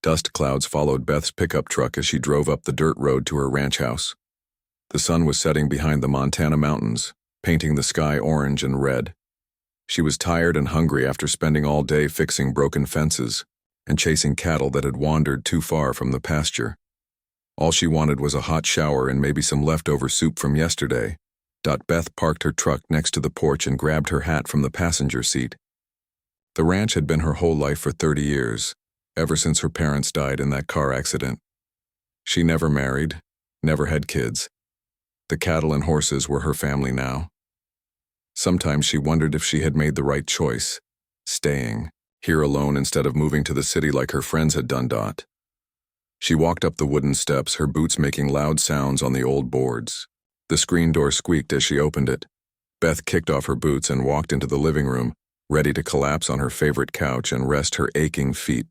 Dust clouds followed Beth's pickup truck as she drove up the dirt road to her ranch house. The sun was setting behind the Montana mountains, painting the sky orange and red. She was tired and hungry after spending all day fixing broken fences and chasing cattle that had wandered too far from the pasture. All she wanted was a hot shower and maybe some leftover soup from yesterday. Beth parked her truck next to the porch and grabbed her hat from the passenger seat. The ranch had been her whole life for 30 years, ever since her parents died in that car accident. She never married, never had kids. The cattle and horses were her family now. Sometimes she wondered if she had made the right choice, staying here alone instead of moving to the city like her friends had done. She walked up the wooden steps, her boots making loud sounds on the old boards. The screen door squeaked as she opened it. Beth kicked off her boots and walked into the living room, ready to collapse on her favorite couch and rest her aching feet.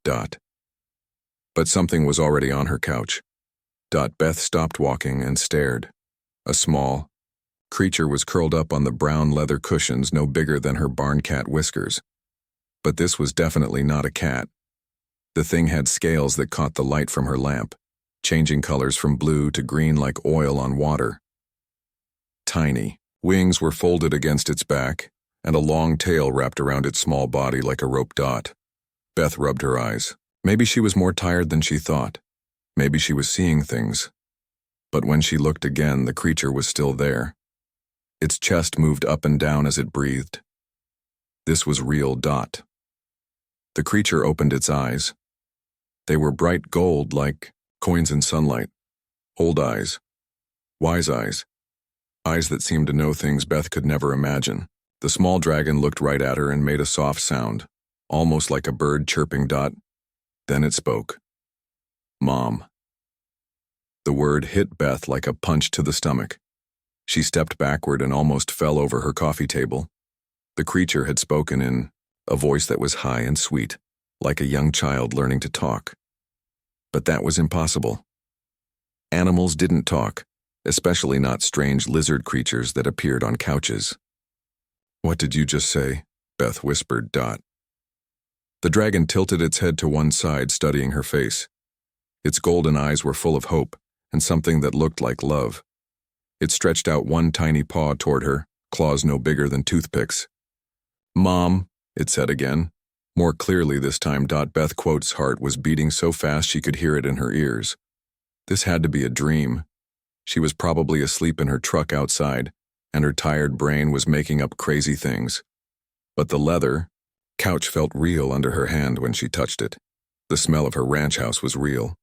But something was already on her couch. Beth stopped walking and stared. A small creature was curled up on the brown leather cushions, no bigger than her barn cat whiskers. But this was definitely not a cat. The thing had scales that caught the light from her lamp, changing colors from blue to green like oil on water. Tiny wings were folded against its back, and a long tail wrapped around its small body like a rope. Beth rubbed her eyes. Maybe she was more tired than she thought. Maybe she was seeing things. But when she looked again, the creature was still there. Its chest moved up and down as it breathed. This was real. The creature opened its eyes. They were bright gold like coins in sunlight. Old eyes. Wise eyes. Eyes that seemed to know things Beth could never imagine. The small dragon looked right at her and made a soft sound, almost like a bird chirping. Then it spoke. Mom. The word hit Beth like a punch to the stomach. She stepped backward and almost fell over her coffee table. The creature had spoken in a voice that was high and sweet, like a young child learning to talk. But that was impossible. Animals didn't talk, especially not strange lizard creatures that appeared on couches. What did you just say? Beth whispered. The dragon tilted its head to one side, studying her face. Its golden eyes were full of hope and something that looked like love. It stretched out one tiny paw toward her, claws no bigger than toothpicks. Mom, it said again, more clearly this time. Beth Quote's heart was beating so fast she could hear it in her ears. This had to be a dream. She was probably asleep in her truck outside, and her tired brain was making up crazy things. But the leather couch felt real under her hand when she touched it. The smell of her ranch house was real.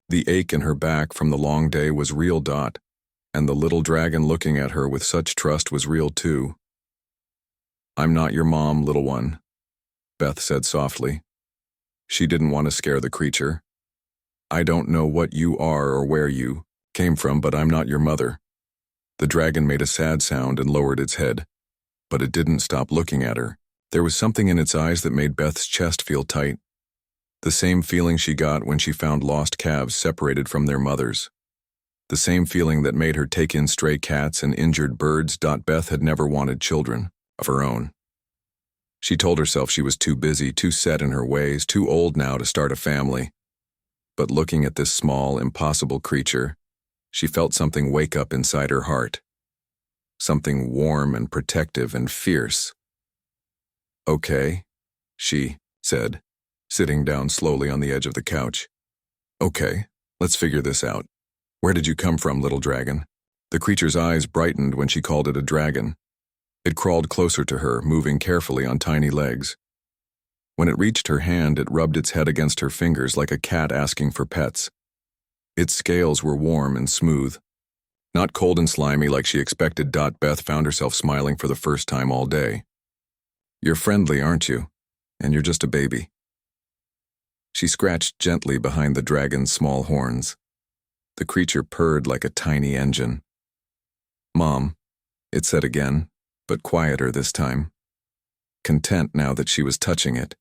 The ache in her back from the long day was real. And the little dragon looking at her with such trust was real too. I'm not your mom, little one, Beth said softly. She didn't want to scare the creature. I don't know what you are or where you came from, but I'm not your mother. The dragon made a sad sound and lowered its head, but it didn't stop looking at her. There was something in its eyes that made Beth's chest feel tight. The same feeling she got when she found lost calves separated from their mothers. The same feeling that made her take in stray cats and injured birds. Beth had never wanted children of her own. She told herself she was too busy, too set in her ways, too old now to start a family. But looking at this small, impossible creature, she felt something wake up inside her heart. Something warm and protective and fierce. Okay, she said, sitting down slowly on the edge of the couch. Okay, let's figure this out. Where did you come from, little dragon? The creature's eyes brightened when she called it a dragon. It crawled closer to her, moving carefully on tiny legs. When it reached her hand, it rubbed its head against her fingers like a cat asking for pets. Its scales were warm and smooth, not cold and slimy like she expected. Beth found herself smiling for the first time all day. You're friendly, aren't you? And you're just a baby. She scratched gently behind the dragon's small horns. The creature purred like a tiny engine. Mom, it said again, but quieter this time. Content now that she was touching it.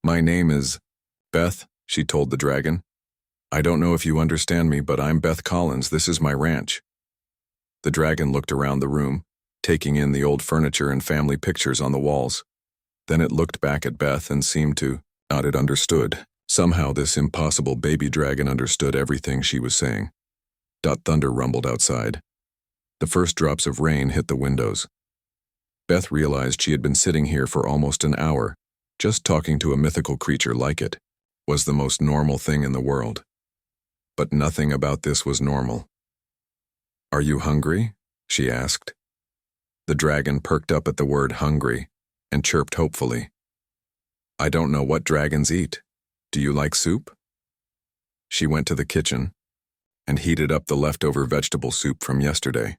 My name is Beth, she told the dragon. I don't know if you understand me, but I'm Beth Collins. This is my ranch. The dragon looked around the room, taking in the old furniture and family pictures on the walls. Then it looked back at Beth and seemed to nod it understood. Somehow this impossible baby dragon understood everything she was saying. Thunder rumbled outside. The first drops of rain hit the windows. Beth realized she had been sitting here for almost an hour, just talking to a mythical creature like it was the most normal thing in the world. But nothing about this was normal. "Are you hungry?" she asked. The dragon perked up at the word hungry and chirped hopefully. "I don't know what dragons eat. Do you like soup?" She went to the kitchen and heated up the leftover vegetable soup from yesterday.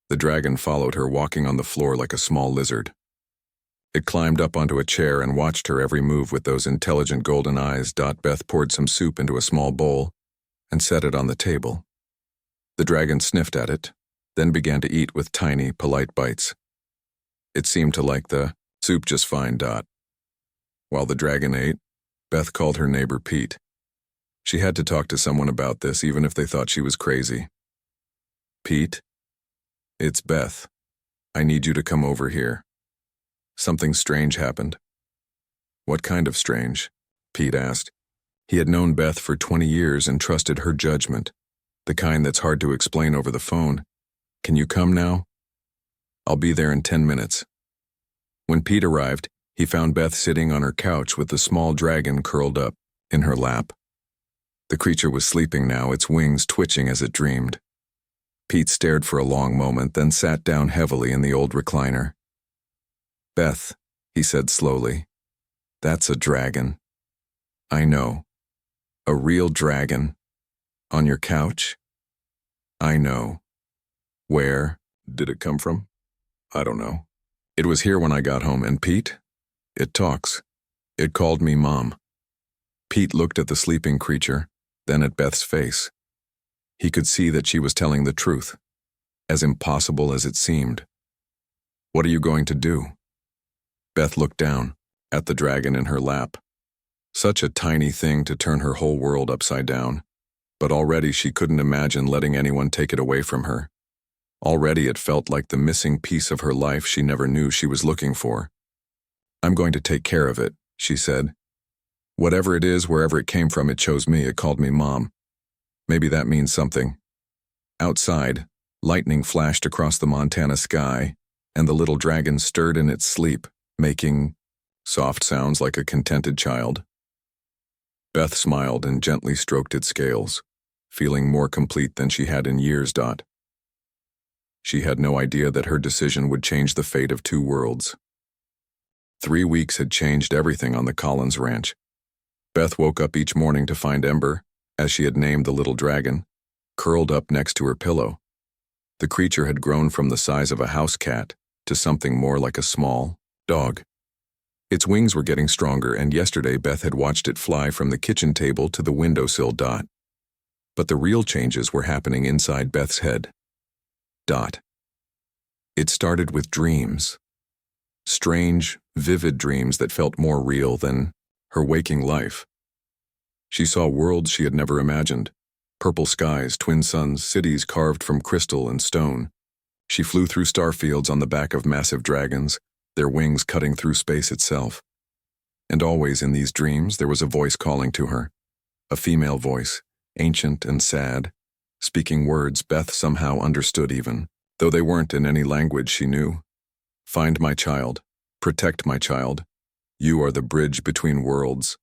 The dragon followed her, walking on the floor like a small lizard. It climbed up onto a chair and watched her every move with those intelligent golden eyes. Beth poured some soup into a small bowl and set it on the table. The dragon sniffed at it, then began to eat with tiny, polite bites. It seemed to like the soup just fine. While the dragon ate, Beth called her neighbor Pete. She had to talk to someone about this, even if they thought she was crazy. "Pete, it's Beth. I need you to come over here. Something strange happened." "What kind of strange?" Pete asked. He had known Beth for 20 years and trusted her judgment, the kind that's hard to explain over the phone. "Can you come now?" "I'll be there in 10 minutes. When Pete arrived, he found Beth sitting on her couch with the small dragon curled up in her lap. The creature was sleeping now, its wings twitching as it dreamed. Pete stared for a long moment, then sat down heavily in the old recliner. "Beth," he said slowly, "that's a dragon." "I know. A real dragon. On your couch?" "I know. Where did it come from?" "I don't know. It was here when I got home, and Pete? It talks. It called me Mom." Pete looked at the sleeping creature, then at Beth's face. He could see that she was telling the truth, as impossible as it seemed. "What are you going to do?" Beth looked down at the dragon in her lap. Such a tiny thing to turn her whole world upside down, but already she couldn't imagine letting anyone take it away from her. Already it felt like the missing piece of her life she never knew she was looking for. "I'm going to take care of it," she said. "Whatever it is, wherever it came from, it chose me, it called me Mom. Maybe that means something." Outside, lightning flashed across the Montana sky, and the little dragon stirred in its sleep, making soft sounds like a contented child. Beth smiled and gently stroked its scales, feeling more complete than she had in years. She had no idea that her decision would change the fate of 2 worlds. 3 weeks had changed everything on the Collins ranch. Beth woke up each morning to find Ember, as she had named the little dragon, curled up next to her pillow. The creature had grown from the size of a house cat to something more like a small dog. Its wings were getting stronger, and yesterday Beth had watched it fly from the kitchen table to the windowsill. But the real changes were happening inside Beth's head. It started with dreams. Strange, vivid dreams that felt more real than her waking life. She saw worlds she had never imagined. Purple skies, twin suns, cities carved from crystal and stone. She flew through starfields on the back of massive dragons, their wings cutting through space itself. And always in these dreams there was a voice calling to her. A female voice, ancient and sad, speaking words Beth somehow understood even, though they weren't in any language she knew. "Find my child. Protect my child. You are the bridge between worlds."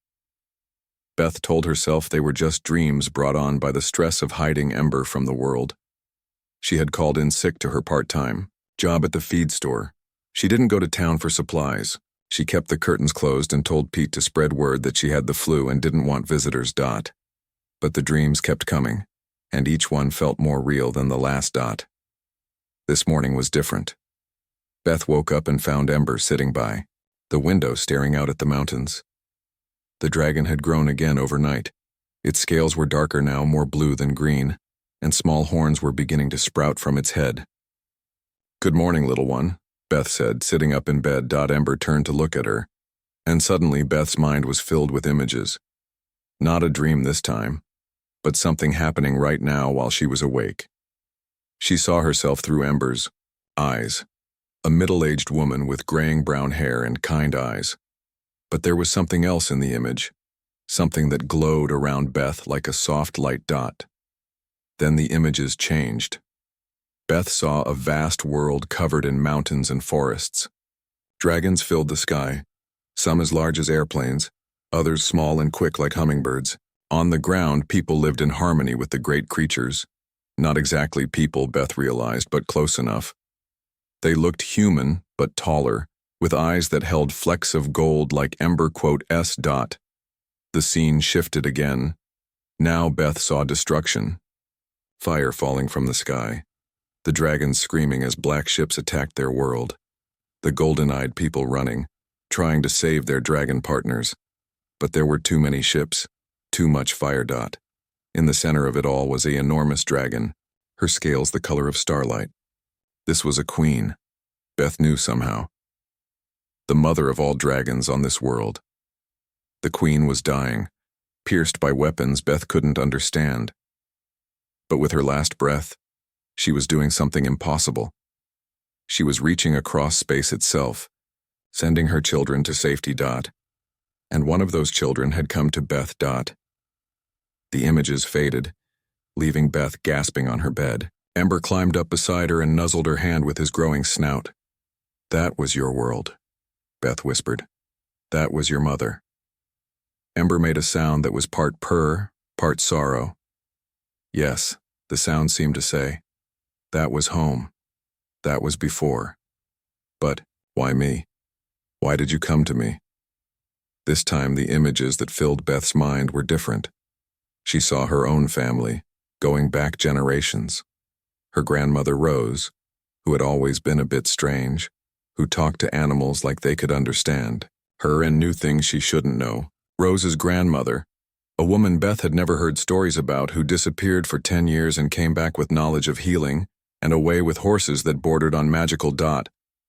Beth told herself they were just dreams brought on by the stress of hiding Ember from the world. She had called in sick to her part-time job at the feed store. She didn't go to town for supplies. She kept the curtains closed and told Pete to spread word that she had the flu and didn't want visitors. But the dreams kept coming, and each one felt more real than the last. This morning was different. Beth woke up and found Ember sitting by the window staring out at the mountains. The dragon had grown again overnight. Its scales were darker now, more blue than green, and small horns were beginning to sprout from its head. "Good morning, little one," Beth said, sitting up in bed. Ember turned to look at her, and suddenly Beth's mind was filled with images. Not a dream this time, but something happening right now while she was awake. She saw herself through Ember's eyes, a middle-aged woman with graying brown hair and kind eyes. But there was something else in the image, something that glowed around Beth like a soft light dot. Then the images changed. Beth saw a vast world covered in mountains and forests. Dragons filled the sky, some as large as airplanes, others small and quick like hummingbirds. On the ground, people lived in harmony with the great creatures. Not exactly people, Beth realized, but close enough. They looked human, but taller, with eyes that held flecks of gold like ember S. The scene shifted again. Now Beth saw destruction. Fire falling from the sky. The dragons screaming as black ships attacked their world. The golden-eyed people running, trying to save their dragon partners. But there were too many ships, too much fire. In the center of it all was an enormous dragon, her scales the color of starlight. This was a queen, Beth knew somehow. The mother of all dragons on this world. The queen was dying, pierced by weapons Beth couldn't understand. But with her last breath, she was doing something impossible. She was reaching across space itself, sending her children to safety. And one of those children had come to Beth. The images faded, leaving Beth gasping on her bed. Ember climbed up beside her and nuzzled her hand with his growing snout. That was your world, Beth whispered. That was your mother. Ember made a sound that was part purr, part sorrow. Yes, the sound seemed to say, that was home. That was before. But why me? Why did you come to me? This time the images that filled Beth's mind were different. She saw her own family, going back generations. Her grandmother Rose, who had always been a bit strange, who talked to animals like they could understand, her and knew things she shouldn't know. Rose's grandmother, a woman Beth had never heard stories about, who disappeared for 10 years and came back with knowledge of healing and a way with horses that bordered on magical.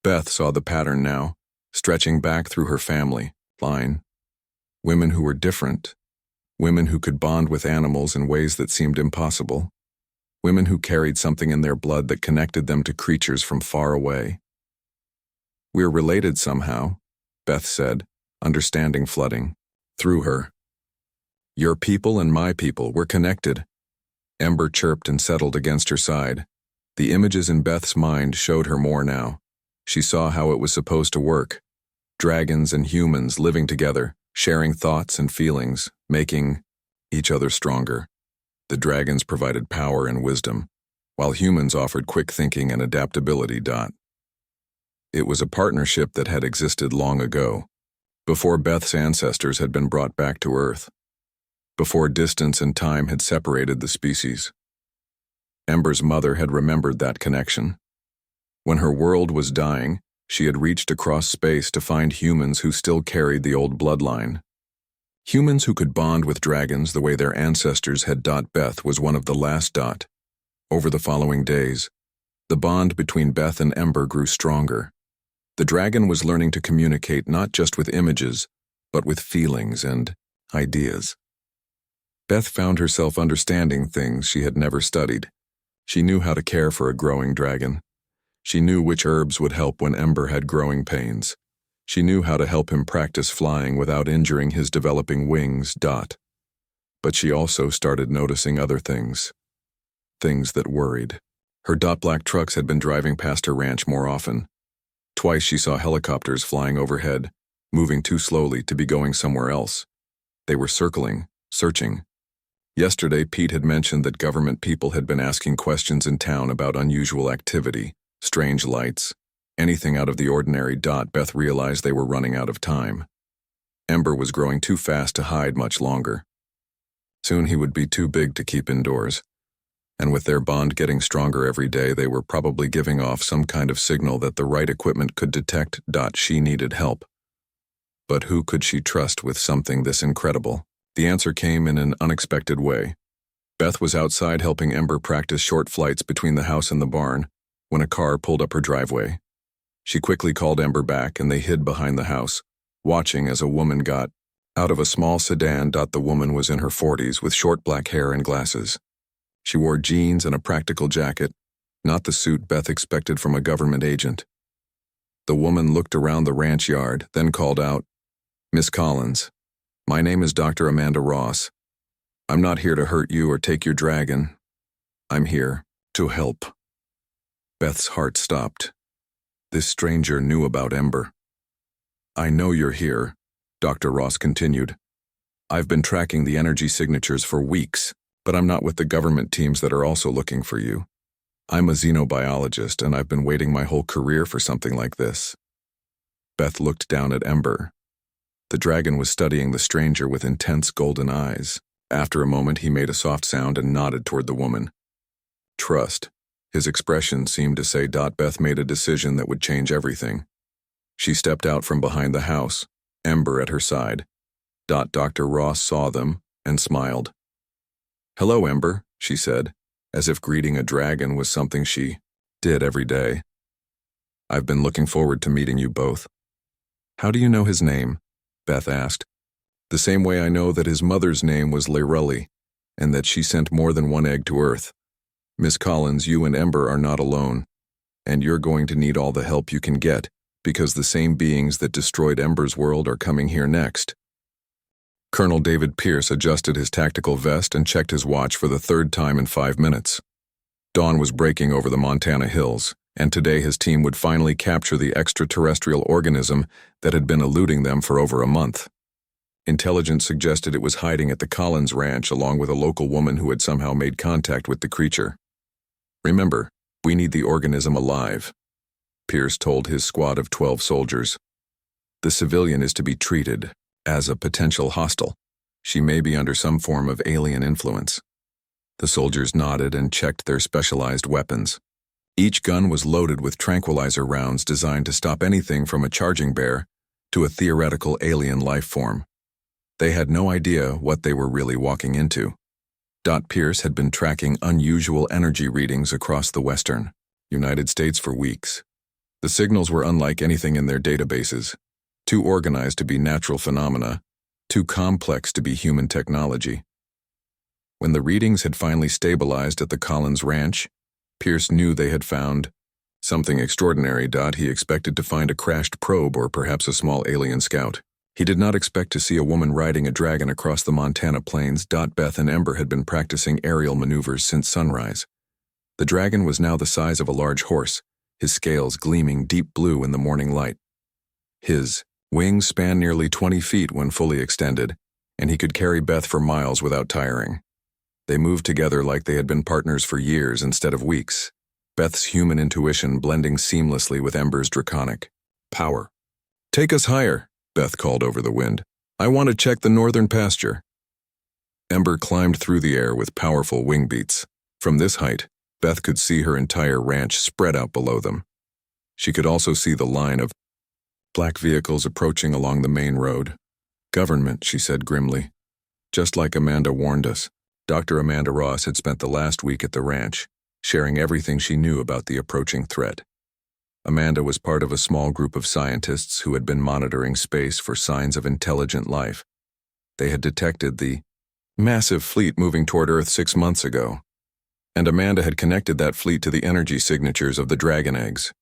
Beth saw the pattern now, stretching back through her family line. Women who were different, women who could bond with animals in ways that seemed impossible, women who carried something in their blood that connected them to creatures from far away. We're related somehow, Beth said, understanding flooding through her. Your people and my people were connected. Ember chirped and settled against her side. The images in Beth's mind showed her more now. She saw how it was supposed to work. Dragons and humans living together, sharing thoughts and feelings, making each other stronger. The dragons provided power and wisdom, while humans offered quick thinking and adaptability. It was a partnership that had existed long ago, before Beth's ancestors had been brought back to Earth, before distance and time had separated the species. Ember's mother had remembered that connection. When her world was dying, she had reached across space to find humans who still carried the old bloodline. Humans who could bond with dragons the way their ancestors had. Beth was one of the last. Over the following days, the bond between Beth and Ember grew stronger. The dragon was learning to communicate not just with images, but with feelings and ideas. Beth found herself understanding things she had never studied. She knew how to care for a growing dragon. She knew which herbs would help when Ember had growing pains. She knew how to help him practice flying without injuring his developing wings. But she also started noticing other things. Things that worried. Her black trucks had been driving past her ranch more often. Twice she saw helicopters flying overhead, moving too slowly to be going somewhere else. They were circling, searching. Yesterday, Pete had mentioned that government people had been asking questions in town about unusual activity, strange lights, anything out of the ordinary. Beth realized they were running out of time. Ember was growing too fast to hide much longer. Soon he would be too big to keep indoors. And with their bond getting stronger every day, they were probably giving off some kind of signal that the right equipment could detect. She needed help. But who could she trust with something this incredible? The answer came in an unexpected way. Beth was outside helping Ember practice short flights between the house and the barn when a car pulled up her driveway. She quickly called Ember back and they hid behind the house, watching as a woman got out of a small sedan. The woman was in her 40s with short black hair and glasses. She wore jeans and a practical jacket, not the suit Beth expected from a government agent. The woman looked around the ranch yard, then called out, "Miss Collins, My name is Dr. Amanda Ross. I'm not here to hurt you or take your dragon. I'm here to help. Beth's heart stopped. This stranger knew about Ember. I know you're here, Dr. Ross continued. I've been tracking the energy signatures for weeks, but I'm not with the government teams that are also looking for you. I'm a xenobiologist, and I've been waiting my whole career for something like this. Beth looked down at Ember. The dragon was studying the stranger with intense golden eyes. After a moment, he made a soft sound and nodded toward the woman. Trust. His expression seemed to say Beth made a decision that would change everything. She stepped out from behind the house, Ember at her side. Dr. Ross saw them and smiled. Hello, Ember, she said, as if greeting a dragon was something she did every day. I've been looking forward to meeting you both. How do you know his name? Beth asked. The same way I know that his mother's name was Lairelli, and that she sent more than one egg to Earth. Miss Collins, you and Ember are not alone, and you're going to need all the help you can get, because the same beings that destroyed Ember's world are coming here next. Colonel David Pierce adjusted his tactical vest and checked his watch for the third time in 5 minutes. Dawn was breaking over the Montana hills, and today his team would finally capture the extraterrestrial organism that had been eluding them for over a month. Intelligence suggested it was hiding at the Collins Ranch along with a local woman who had somehow made contact with the creature. Remember, we need the organism alive, Pierce told his squad of 12 soldiers. The civilian is to be treated as a potential hostile. She may be under some form of alien influence. The soldiers nodded and checked their specialized weapons. Each gun was loaded with tranquilizer rounds designed to stop anything from a charging bear to a theoretical alien life form. They had no idea what they were really walking into. Pierce had been tracking unusual energy readings across the western United States for weeks. The signals were unlike anything in their databases, too organized to be natural phenomena, too complex to be human technology. When the readings had finally stabilized at the Collins Ranch, Pierce knew they had found something extraordinary. He expected to find a crashed probe or perhaps a small alien scout. He did not expect to see a woman riding a dragon across the Montana plains. Beth and Ember had been practicing aerial maneuvers since sunrise. The dragon was now the size of a large horse, his scales gleaming deep blue in the morning light. His wings spanned nearly 20 feet when fully extended, and he could carry Beth for miles without tiring. They moved together like they had been partners for years instead of weeks, Beth's human intuition blending seamlessly with Ember's draconic power. Take us higher, Beth called over the wind. I want to check the northern pasture. Ember climbed through the air with powerful wing beats. From this height, Beth could see her entire ranch spread out below them. She could also see the line of black vehicles approaching along the main road. Government, she said grimly. Just like Amanda warned us, Dr. Amanda Ross had spent the last week at the ranch, sharing everything she knew about the approaching threat. Amanda was part of a small group of scientists who had been monitoring space for signs of intelligent life. They had detected the massive fleet moving toward Earth 6 months ago, and Amanda had connected that fleet to the energy signatures of the dragon eggs.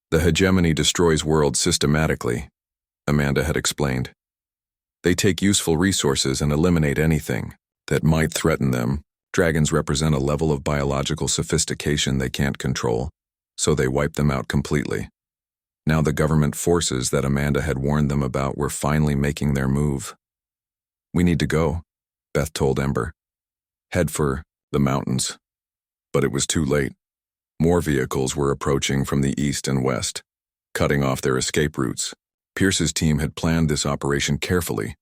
The hegemony destroys worlds systematically, Amanda had explained. They take useful resources and eliminate anything that might threaten them. Dragons represent a level of biological sophistication they can't control, so they wipe them out completely. Now the government forces that Amanda had warned them about were finally making their move. We need to go, Beth told Ember. Head for the mountains. But it was too late. More vehicles were approaching from the east and west, cutting off their escape routes. Pierce's team had planned this operation carefully,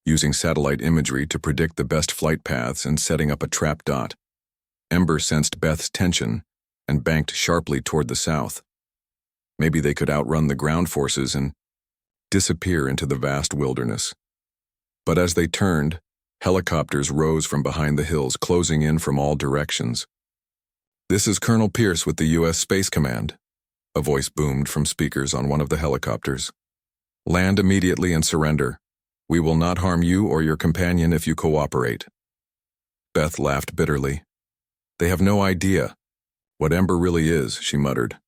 using satellite imagery to predict the best flight paths and setting up a trap. Ember sensed Beth's tension and banked sharply toward the south. Maybe they could outrun the ground forces and disappear into the vast wilderness. But as they turned, helicopters rose from behind the hills, closing in from all directions. This is Colonel Pierce with the U.S. Space Command, a voice boomed from speakers on one of the helicopters. Land immediately and surrender. We will not harm you or your companion if you cooperate. Beth laughed bitterly. They have no idea what Ember really is, she muttered.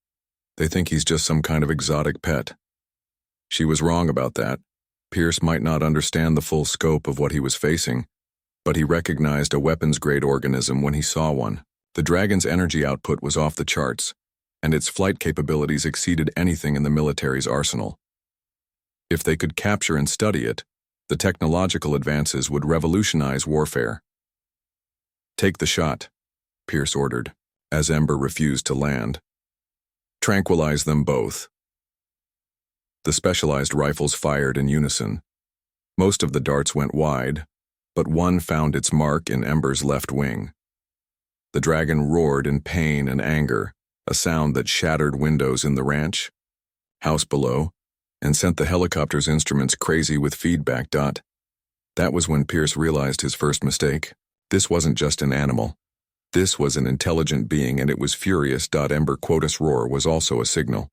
They think he's just some kind of exotic pet. She was wrong about that. Pierce might not understand the full scope of what he was facing, but he recognized a weapons-grade organism when he saw one. The dragon's energy output was off the charts, and its flight capabilities exceeded anything in the military's arsenal. If they could capture and study it, the technological advances would revolutionize warfare. "Take the shot," Pierce ordered, as Ember refused to land. "Tranquilize them both." The specialized rifles fired in unison. Most of the darts went wide, but one found its mark in Ember's left wing. The dragon roared in pain and anger, a sound that shattered windows in the ranch, house below, and sent the helicopter's instruments crazy with feedback. That was when Pierce realized his first mistake. This wasn't just an animal. This was an intelligent being, and it was furious. Ember Quota's roar was also a signal.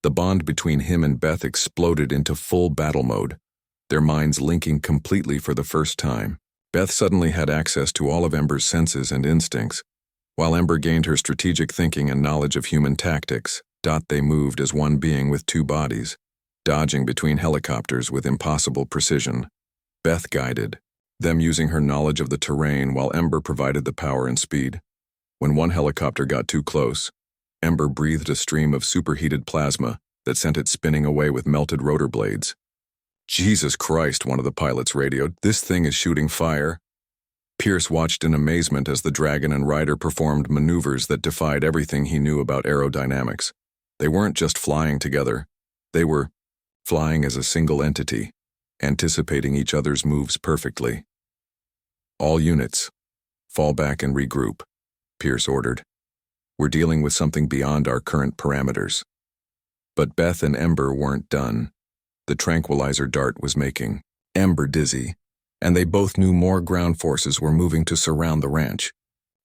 The bond between him and Beth exploded into full battle mode, their minds linking completely for the first time. Beth suddenly had access to all of Ember's senses and instincts, while Ember gained her strategic thinking and knowledge of human tactics. They moved as one being with two bodies, dodging between helicopters with impossible precision. Beth guided, them using her knowledge of the terrain while Ember provided the power and speed. When one helicopter got too close, Ember breathed a stream of superheated plasma that sent it spinning away with melted rotor blades. "Jesus Christ," one of the pilots radioed, "this thing is shooting fire." Pierce watched in amazement as the dragon and rider performed maneuvers that defied everything he knew about aerodynamics. They weren't just flying together. They were flying as a single entity, anticipating each other's moves perfectly. "All units, fall back and regroup," Pierce ordered. "We're dealing with something beyond our current parameters." But Beth and Ember weren't done. The tranquilizer dart was making Ember dizzy, and they both knew more ground forces were moving to surround the ranch.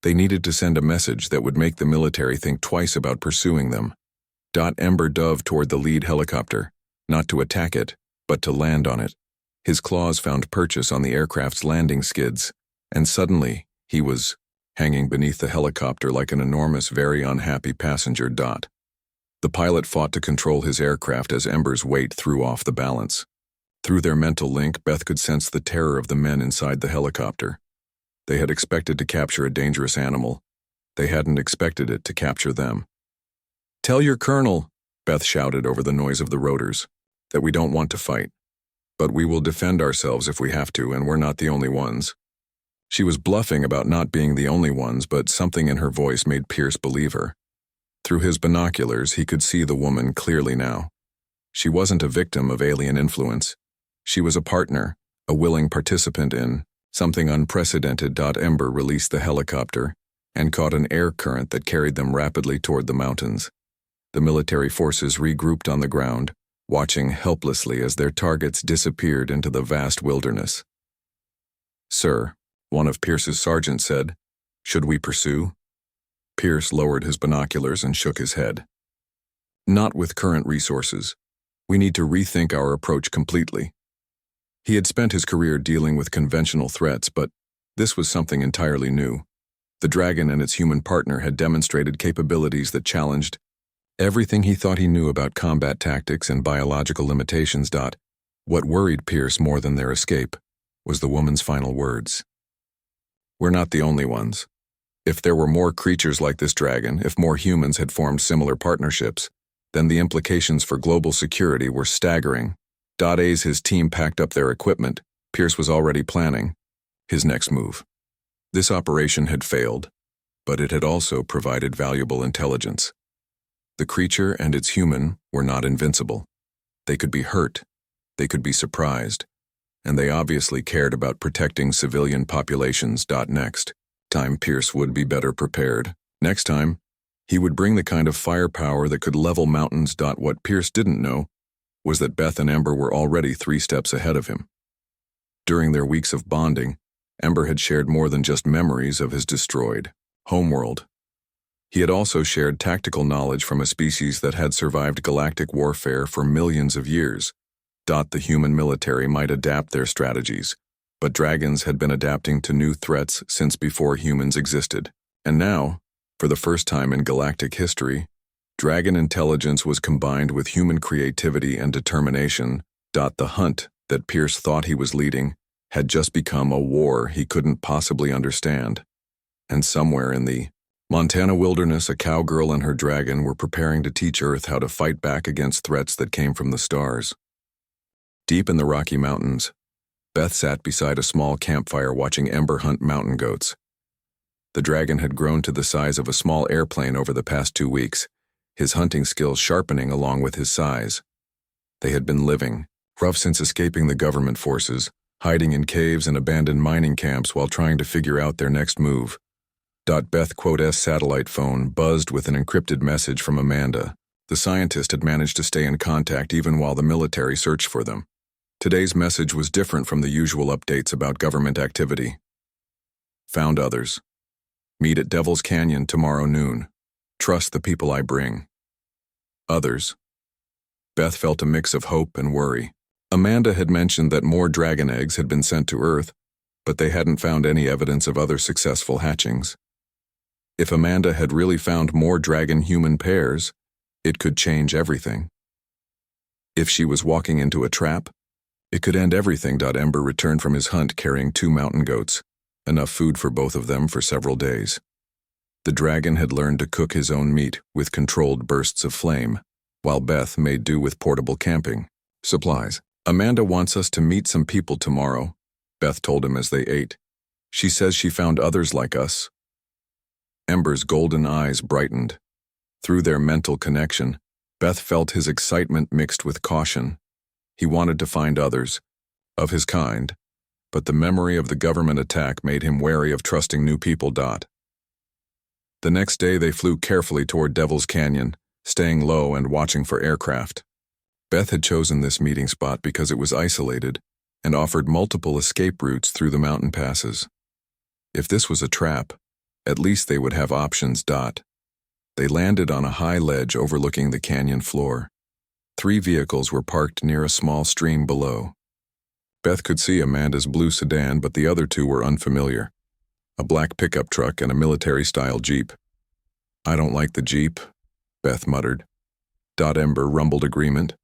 They needed to send a message that would make the military think twice about pursuing them. Ember dove toward the lead helicopter, not to attack it, but to land on it. His claws found purchase on the aircraft's landing skids, and suddenly he was hanging beneath the helicopter like an enormous, very unhappy passenger. The pilot fought to control his aircraft as Ember's weight threw off the balance. Through their mental link, Beth could sense the terror of the men inside the helicopter. They had expected to capture a dangerous animal. They hadn't expected it to capture them. "Tell your colonel," Beth shouted over the noise of the rotors, "that we don't want to fight. But we will defend ourselves if we have to, and we're not the only ones." She was bluffing about not being the only ones, but something in her voice made Pierce believe her. Through his binoculars, he could see the woman clearly now. She wasn't a victim of alien influence. She was a partner, a willing participant in something unprecedented. Ember released the helicopter and caught an air current that carried them rapidly toward the mountains. The military forces regrouped on the ground, watching helplessly as their targets disappeared into the vast wilderness. "Sir," one of Pierce's sergeants said, "should we pursue?" Pierce lowered his binoculars and shook his head. "Not with current resources. We need to rethink our approach completely." He had spent his career dealing with conventional threats, but this was something entirely new. The dragon and its human partner had demonstrated capabilities that challenged everything he thought he knew about combat tactics and biological limitations. What worried Pierce more than their escape was the woman's final words. "We're not the only ones. If there were more creatures like this dragon, if more humans had formed similar partnerships, then the implications for global security were staggering." As his team packed up their equipment, Pierce was already planning his next move. This operation had failed, but it had also provided valuable intelligence. The creature and its human were not invincible. They could be hurt, they could be surprised, and they obviously cared about protecting civilian populations. Next time, Pierce would be better prepared. Next time, he would bring the kind of firepower that could level mountains. What Pierce didn't know was that Beth and Ember were already 3 steps ahead of him. During their weeks of bonding, Ember had shared more than just memories of his destroyed homeworld. He had also shared tactical knowledge from a species that had survived galactic warfare for millions of years. The human military might adapt their strategies, but dragons had been adapting to new threats since before humans existed. And now, for the first time in galactic history, dragon intelligence was combined with human creativity and determination. The hunt that Pierce thought he was leading had just become a war he couldn't possibly understand. And somewhere in the Montana wilderness, a cowgirl and her dragon were preparing to teach Earth how to fight back against threats that came from the stars. Deep in the Rocky Mountains, Beth sat beside a small campfire watching Ember hunt mountain goats. The dragon had grown to the size of a small airplane over the past 2 weeks, his hunting skills sharpening along with his size. They had been living rough since escaping the government forces, hiding in caves and abandoned mining camps while trying to figure out their next move. Beth's satellite phone buzzed with an encrypted message from Amanda. The scientist had managed to stay in contact even while the military searched for them. Today's message was different from the usual updates about government activity. Found others. Meet at Devil's Canyon tomorrow noon. Trust the people I bring. Others. Beth felt a mix of hope and worry. Amanda had mentioned that more dragon eggs had been sent to Earth, but they hadn't found any evidence of other successful hatchings. If Amanda had really found more dragon-human pairs, it could change everything. If she was walking into a trap, it could end everything. Ember returned from his hunt carrying 2 mountain goats, enough food for both of them for several days. The dragon had learned to cook his own meat with controlled bursts of flame, while Beth made do with portable camping supplies. Amanda wants us to meet some people tomorrow, Beth told him as they ate. She says she found others like us. Ember's golden eyes brightened. Through their mental connection, Beth felt his excitement mixed with caution. He wanted to find others, of his kind, but the memory of the government attack made him wary of trusting new people. The next day they flew carefully toward Devil's Canyon, staying low and watching for aircraft. Beth had chosen this meeting spot because it was isolated and offered multiple escape routes through the mountain passes. If this was a trap, at least they would have options. They landed on a high ledge overlooking the canyon floor. 3 vehicles were parked near a small stream below. Beth could see Amanda's blue sedan, but the other 2 were unfamiliar. A black pickup truck and a military-style Jeep. I don't like the Jeep, Beth muttered. Ember rumbled agreement,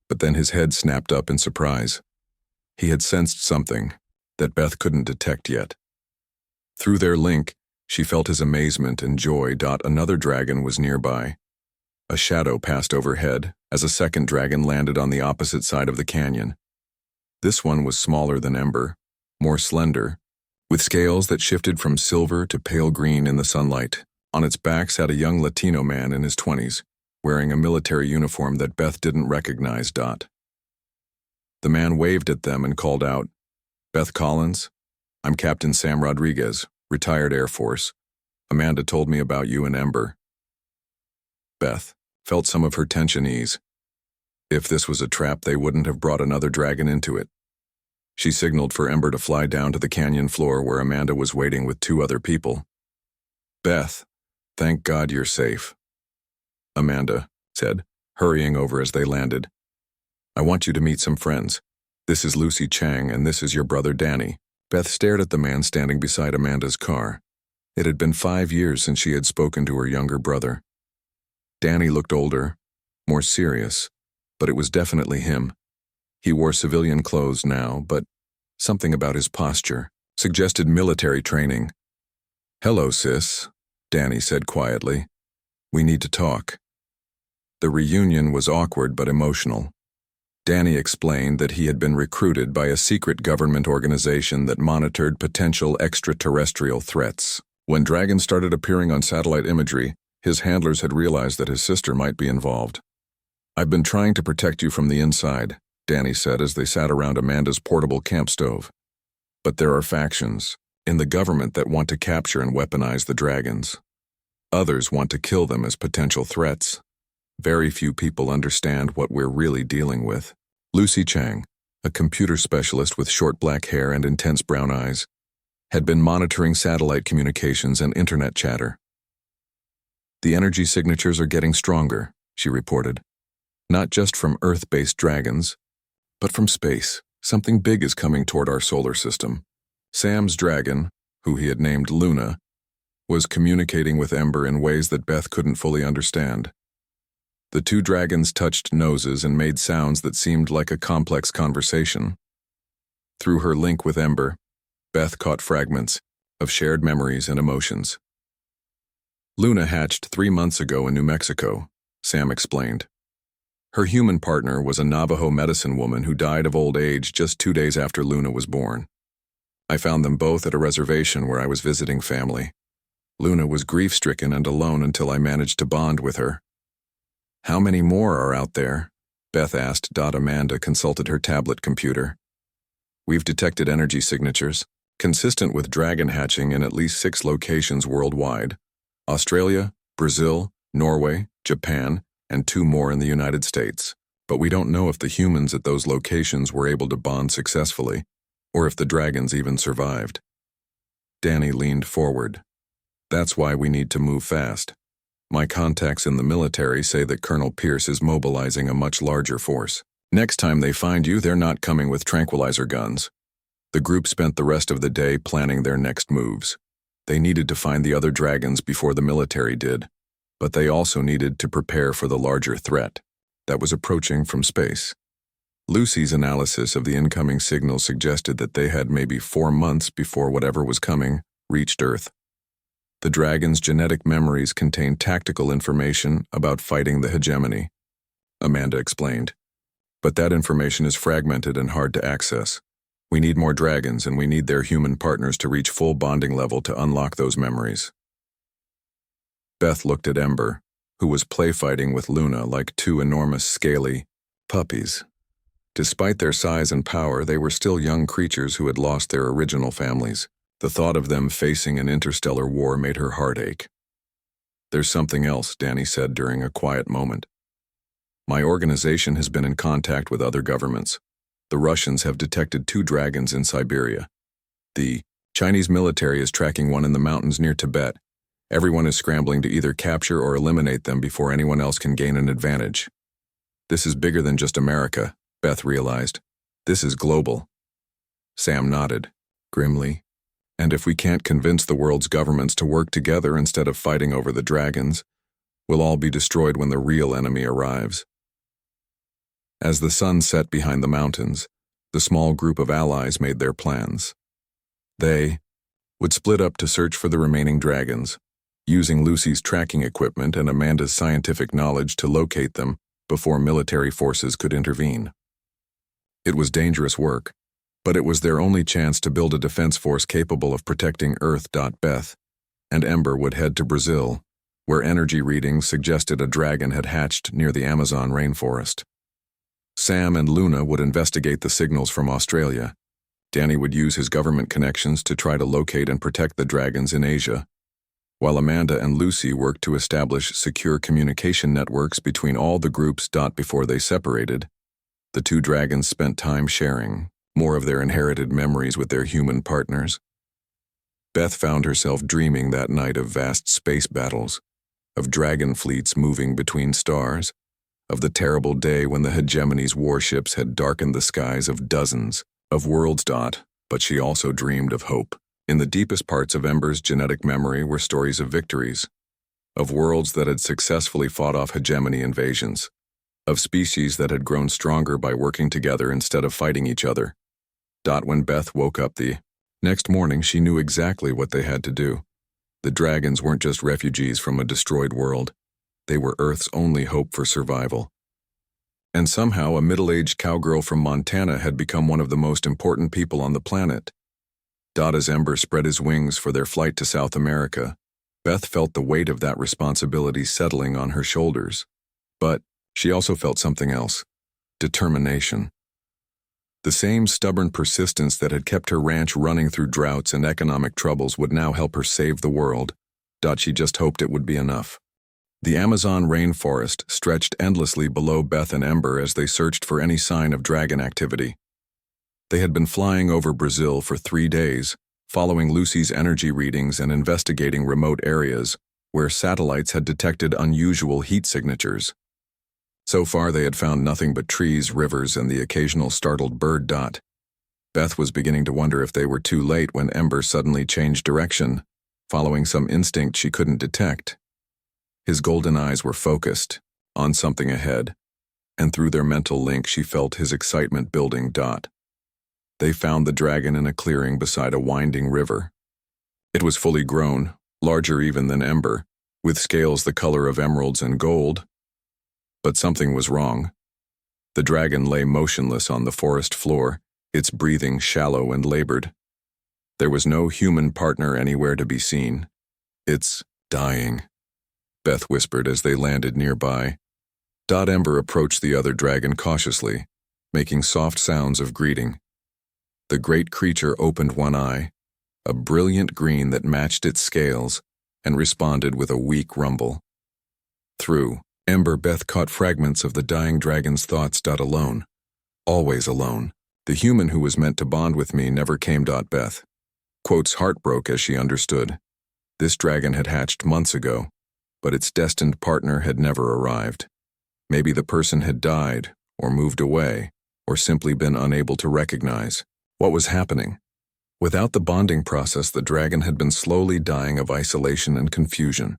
but then his head snapped up in surprise. He had sensed something that Beth couldn't detect yet. Through their link, she felt his amazement and joy. Another dragon was nearby. A shadow passed overhead as a second dragon landed on the opposite side of the canyon. This one was smaller than Ember, more slender, with scales that shifted from silver to pale green in the sunlight. On its back sat a young Latino man in his 20s, wearing a military uniform that Beth didn't recognize. The man waved at them and called out, "Beth Collins? I'm Captain Sam Rodriguez, retired Air Force. Amanda told me about you and Ember." Beth felt some of her tension ease. If this was a trap, they wouldn't have brought another dragon into it. She signaled for Ember to fly down to the canyon floor where Amanda was waiting with 2 other people. "Beth, thank God you're safe," Amanda said, hurrying over as they landed. "I want you to meet some friends. This is Lucy Chang and this is your brother Danny." Beth stared at the man standing beside Amanda's car. It had been 5 years since she had spoken to her younger brother. Danny looked older, more serious, but it was definitely him. He wore civilian clothes now, but something about his posture suggested military training. "Hello, sis," Danny said quietly. "We need to talk." The reunion was awkward but emotional. Danny explained that he had been recruited by a secret government organization that monitored potential extraterrestrial threats. When dragons started appearing on satellite imagery, his handlers had realized that his sister might be involved. "I've been trying to protect you from the inside," Danny said as they sat around Amanda's portable camp stove. "But there are factions in the government that want to capture and weaponize the dragons. Others want to kill them as potential threats. Very few people understand what we're really dealing with." Lucy Chang, a computer specialist with short black hair and intense brown eyes, had been monitoring satellite communications and internet chatter. "The energy signatures are getting stronger," she reported. "Not just from Earth-based dragons, but from space. Something big is coming toward our solar system." Sam's dragon, who he had named Luna, was communicating with Ember in ways that Beth couldn't fully understand. The 2 dragons touched noses and made sounds that seemed like a complex conversation. Through her link with Ember, Beth caught fragments of shared memories and emotions. Luna hatched 3 months ago in New Mexico, Sam explained. Her human partner was a Navajo medicine woman who died of old age just 2 days after Luna was born. I found them both at a reservation where I was visiting family. Luna was grief-stricken and alone until I managed to bond with her. How many more are out there? Beth asked. Amanda consulted her tablet computer. We've detected energy signatures, consistent with dragon hatching in at least 6 locations worldwide: Australia, Brazil, Norway, Japan, and 2 more in the United States. But we don't know if the humans at those locations were able to bond successfully, or if the dragons even survived. Danny leaned forward. That's why we need to move fast. My contacts in the military say that Colonel Pierce is mobilizing a much larger force. Next time they find you, they're not coming with tranquilizer guns. The group spent the rest of the day planning their next moves. They needed to find the other dragons before the military did, but they also needed to prepare for the larger threat that was approaching from space. Lucy's analysis of the incoming signal suggested that they had maybe 4 months before whatever was coming reached Earth. The dragon's genetic memories contained tactical information about fighting the hegemony, Amanda explained. But that information is fragmented and hard to access. We need more dragons, and we need their human partners to reach full bonding level to unlock those memories. Beth looked at Ember, who was play-fighting with Luna like 2 enormous, scaly puppies. Despite their size and power, they were still young creatures who had lost their original families. The thought of them facing an interstellar war made her heart ache. There's something else, Danny said during a quiet moment. My organization has been in contact with other governments. The Russians have detected 2 dragons in Siberia. The Chinese military is tracking one in the mountains near Tibet. Everyone is scrambling to either capture or eliminate them before anyone else can gain an advantage. This is bigger than just America, Beth realized. This is global. Sam nodded, grimly. And if we can't convince the world's governments to work together instead of fighting over the dragons, we'll all be destroyed when the real enemy arrives. As the sun set behind the mountains, the small group of allies made their plans. They would split up to search for the remaining dragons, using Lucy's tracking equipment and Amanda's scientific knowledge to locate them before military forces could intervene. It was dangerous work, but it was their only chance to build a defense force capable of protecting Earth. Beth and Ember would head to Brazil, where energy readings suggested a dragon had hatched near the Amazon rainforest. Sam and Luna would investigate the signals from Australia. Danny would use his government connections to try to locate and protect the dragons in Asia, while Amanda and Lucy worked to establish secure communication networks between all the groups. Before they separated, the 2 dragons spent time sharing more of their inherited memories with their human partners. Beth found herself dreaming that night of vast space battles, of dragon fleets moving between stars, of the terrible day when the hegemony's warships had darkened the skies of dozens of worlds. But she also dreamed of hope. In the deepest parts of Ember's genetic memory were stories of victories, of worlds that had successfully fought off hegemony invasions, of species that had grown stronger by working together instead of fighting each other. When Beth woke up the next morning, she knew exactly what they had to do. The dragons weren't just refugees from a destroyed world. They were Earth's only hope for survival. And somehow a middle-aged cowgirl from Montana had become one of the most important people on the planet. As Ember spread his wings for their flight to South America, Beth felt the weight of that responsibility settling on her shoulders. But she also felt something else: determination. The same stubborn persistence that had kept her ranch running through droughts and economic troubles would now help her save the world. She just hoped it would be enough. The Amazon rainforest stretched endlessly below Beth and Ember as they searched for any sign of dragon activity. They had been flying over Brazil for 3 days, following Lucy's energy readings and investigating remote areas where satellites had detected unusual heat signatures. So far, they had found nothing but trees, rivers, and the occasional startled bird. Beth was beginning to wonder if they were too late when Ember suddenly changed direction, following some instinct she couldn't detect. His golden eyes were focused on something ahead, and through their mental link she felt his excitement building. They found the dragon in a clearing beside a winding river. It was fully grown, larger even than Ember, with scales the color of emeralds and gold. But something was wrong. The dragon lay motionless on the forest floor, its breathing shallow and labored. There was no human partner anywhere to be seen. "It's dying," Beth whispered as they landed nearby. Ember approached the other dragon cautiously, making soft sounds of greeting. The great creature opened one eye, a brilliant green that matched its scales, and responded with a weak rumble. Through Ember, Beth caught fragments of the dying dragon's thoughts. "Alone. Always alone. The human who was meant to bond with me never came." Beth quotes heart broke as she understood. This dragon had hatched months ago, but its destined partner had never arrived. Maybe the person had died, or moved away, or simply been unable to recognize what was happening. Without the bonding process, the dragon had been slowly dying of isolation and confusion.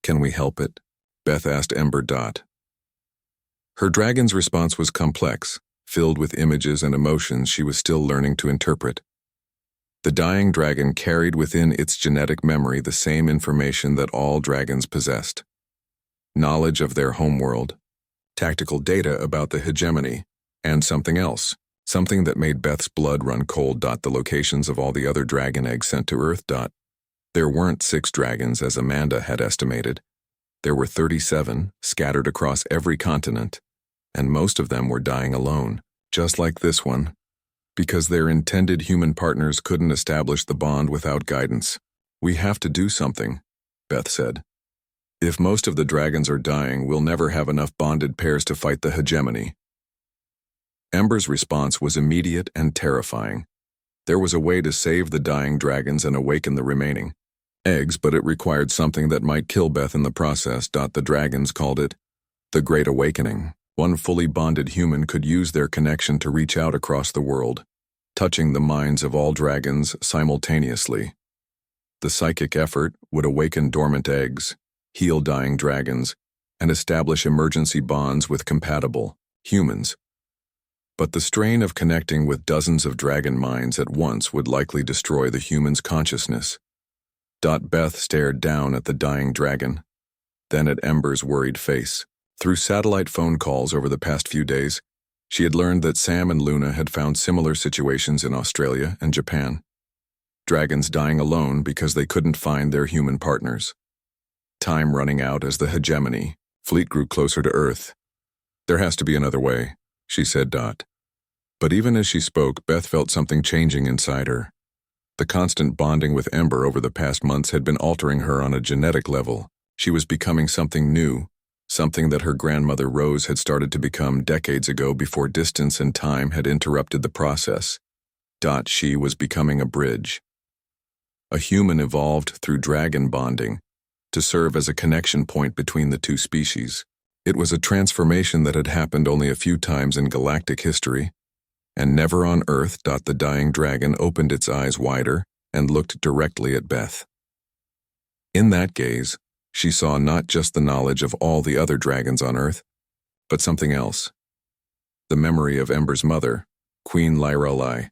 "Can we help it?" Beth asked Ember. Her dragon's response was complex, filled with images and emotions she was still learning to interpret. The dying dragon carried within its genetic memory the same information that all dragons possessed: knowledge of their homeworld, tactical data about the hegemony, and something else, something that made Beth's blood run cold. The locations of all the other dragon eggs sent to Earth. There weren't 6 dragons as Amanda had estimated. There were 37, scattered across every continent, and most of them were dying alone, just like this one, because their intended human partners couldn't establish the bond without guidance. "We have to do something," Beth said. "If most of the dragons are dying, we'll never have enough bonded pairs to fight the hegemony." Ember's response was immediate and terrifying. There was a way to save the dying dragons and awaken the remaining eggs, but it required something that might kill Beth in the process. The dragons called it the Great Awakening. One fully bonded human could use their connection to reach out across the world, touching the minds of all dragons simultaneously. The psychic effort would awaken dormant eggs, heal dying dragons, and establish emergency bonds with compatible humans. But the strain of connecting with dozens of dragon minds at once would likely destroy the human's consciousness. Beth stared down at the dying dragon, then at Ember's worried face. Through satellite phone calls over the past few days, she had learned that Sam and Luna had found similar situations in Australia and Japan. Dragons dying alone because they couldn't find their human partners. Time running out as the hegemony fleet grew closer to Earth. "There has to be another way," she said. But even as she spoke, Beth felt something changing inside her. The constant bonding with Ember over the past months had been altering her on a genetic level. She was becoming something new, something that her grandmother Rose had started to become decades ago before distance and time had interrupted the process. She was becoming a bridge. A human evolved through dragon bonding to serve as a connection point between the two species. It was a transformation that had happened only a few times in galactic history, and never on Earth. The dying dragon opened its eyes wider and looked directly at Beth. In that gaze, she saw not just the knowledge of all the other dragons on Earth, but something else. The memory of Ember's mother, Queen Lyrelai,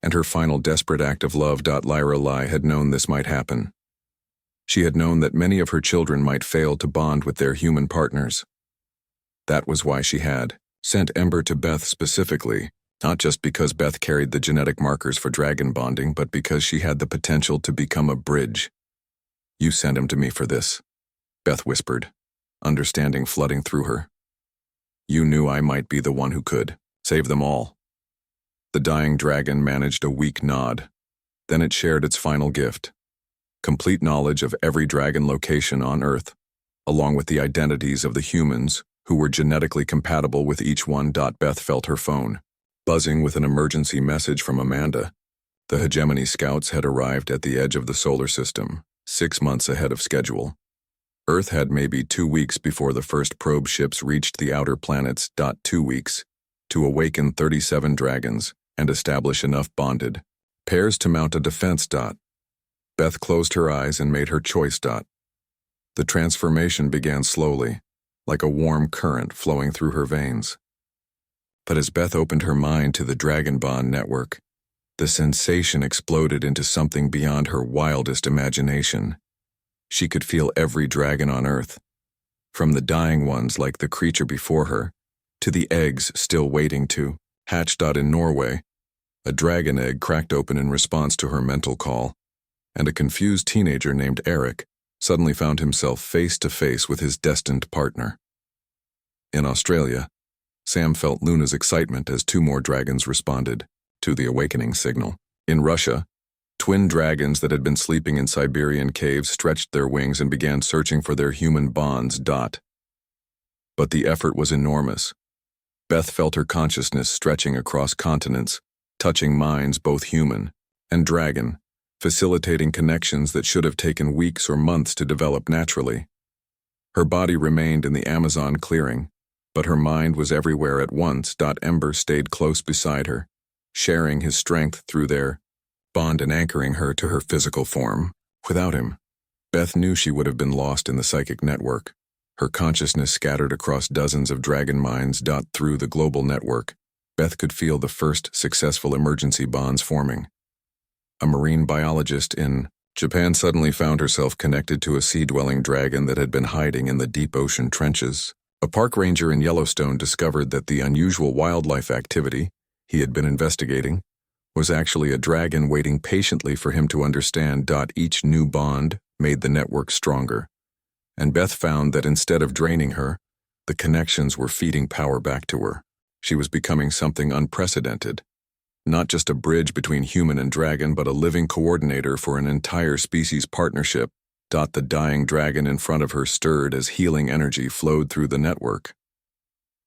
and her final desperate act of love. Lyrelai had known this might happen. She had known that many of her children might fail to bond with their human partners. That was why she had sent Ember to Beth specifically, not just because Beth carried the genetic markers for dragon bonding, but because she had the potential to become a bridge. "You sent him to me for this," Beth whispered, understanding flooding through her. "You knew I might be the one who could save them all." The dying dragon managed a weak nod. Then it shared its final gift: complete knowledge of every dragon location on Earth, along with the identities of the humans who were genetically compatible with each one. Beth felt her phone buzzing with an emergency message from Amanda. The hegemony scouts had arrived at the edge of the solar system, 6 months ahead of schedule. Earth had maybe 2 weeks before the first probe ships reached the outer planets. 2 weeks to awaken 37 dragons and establish enough bonded pairs to mount a defense. Beth closed her eyes and made her choice. The transformation began slowly, like a warm current flowing through her veins. But as Beth opened her mind to the Dragon Bond network, The sensation exploded into something beyond her wildest imagination. She could feel every dragon on Earth, from the dying ones like the creature before her, to the eggs still waiting to hatch. In Norway, a dragon egg cracked open in response to her mental call, and a confused teenager named Eric suddenly found himself face to face with his destined partner. In Australia, Sam felt Luna's excitement as 2 more dragons responded to the awakening signal. In Russia, twin dragons that had been sleeping in Siberian caves stretched their wings and began searching for their human bonds. But the effort was enormous. Beth felt her consciousness stretching across continents, touching minds both human and dragon, facilitating connections that should have taken weeks or months to develop naturally. Her body remained in the Amazon clearing, but her mind was everywhere at once. Ember stayed close beside her, sharing his strength through their bond and anchoring her to her physical form. Without him, Beth knew she would have been lost in the psychic network, her consciousness scattered across dozens of dragon minds. Through the global network, Beth could feel the first successful emergency bonds forming. A marine biologist in Japan suddenly found herself connected to a sea-dwelling dragon that had been hiding in the deep ocean trenches. A park ranger in Yellowstone discovered that the unusual wildlife activity he had been investigating was actually a dragon waiting patiently for him to understand. Each new bond made the network stronger, and Beth found that instead of draining her, the connections were feeding power back to her. She was becoming something unprecedented. Not just a bridge between human and dragon, but a living coordinator for an entire species partnership. The dying dragon in front of her stirred as healing energy flowed through the network.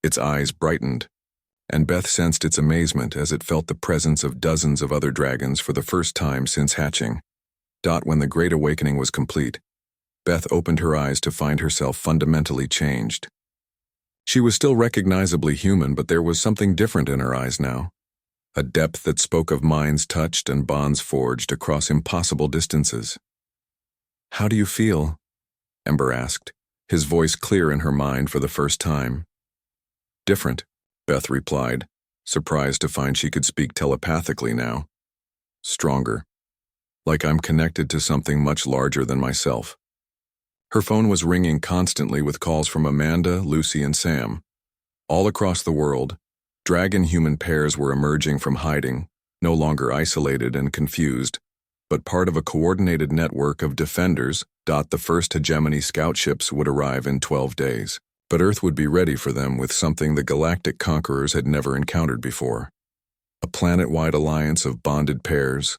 Its eyes brightened, and Beth sensed its amazement as it felt the presence of dozens of other dragons for the first time since hatching. When the Great Awakening was complete, Beth opened her eyes to find herself fundamentally changed. She was still recognizably human, but there was something different in her eyes now. A depth that spoke of minds touched and bonds forged across impossible distances. "How do you feel?" Ember asked, his voice clear in her mind for the first time. "Different," Beth replied, surprised to find she could speak telepathically now. "Stronger. Like I'm connected to something much larger than myself." Her phone was ringing constantly with calls from Amanda, Lucy, and Sam. All across the world, dragon-human pairs were emerging from hiding, no longer isolated and confused, but part of a coordinated network of defenders. The first hegemony scout ships would arrive in 12 days, but Earth would be ready for them with something the galactic conquerors had never encountered before. A planet-wide alliance of bonded pairs,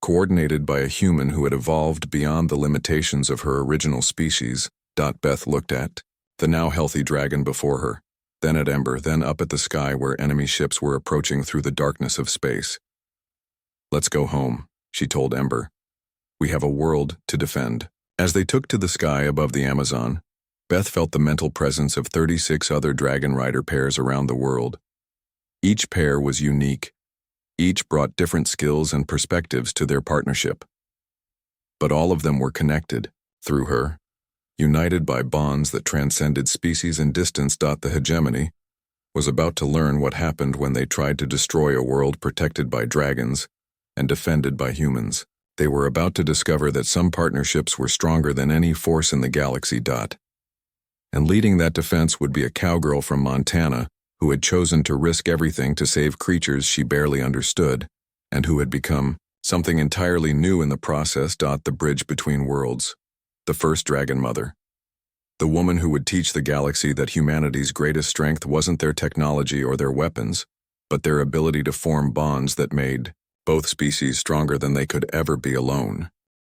coordinated by a human who had evolved beyond the limitations of her original species. Beth looked at the now healthy dragon before her, then at Ember, then up at the sky where enemy ships were approaching through the darkness of space. "Let's go home," she told Ember. "We have a world to defend." As they took to the sky above the Amazon, Beth felt the mental presence of 36 other dragon rider pairs around the world. Each pair was unique. Each brought different skills and perspectives to their partnership. But all of them were connected, through her, united by bonds that transcended species and distance. The hegemony was about to learn what happened when they tried to destroy a world protected by dragons and defended by humans. They were about to discover that some partnerships were stronger than any force in the galaxy. And leading that defense would be a cowgirl from Montana who had chosen to risk everything to save creatures she barely understood, and who had become something entirely new in the process. The bridge between worlds. The first dragon mother. The woman who would teach the galaxy that humanity's greatest strength wasn't their technology or their weapons, but their ability to form bonds that made both species stronger than they could ever be alone.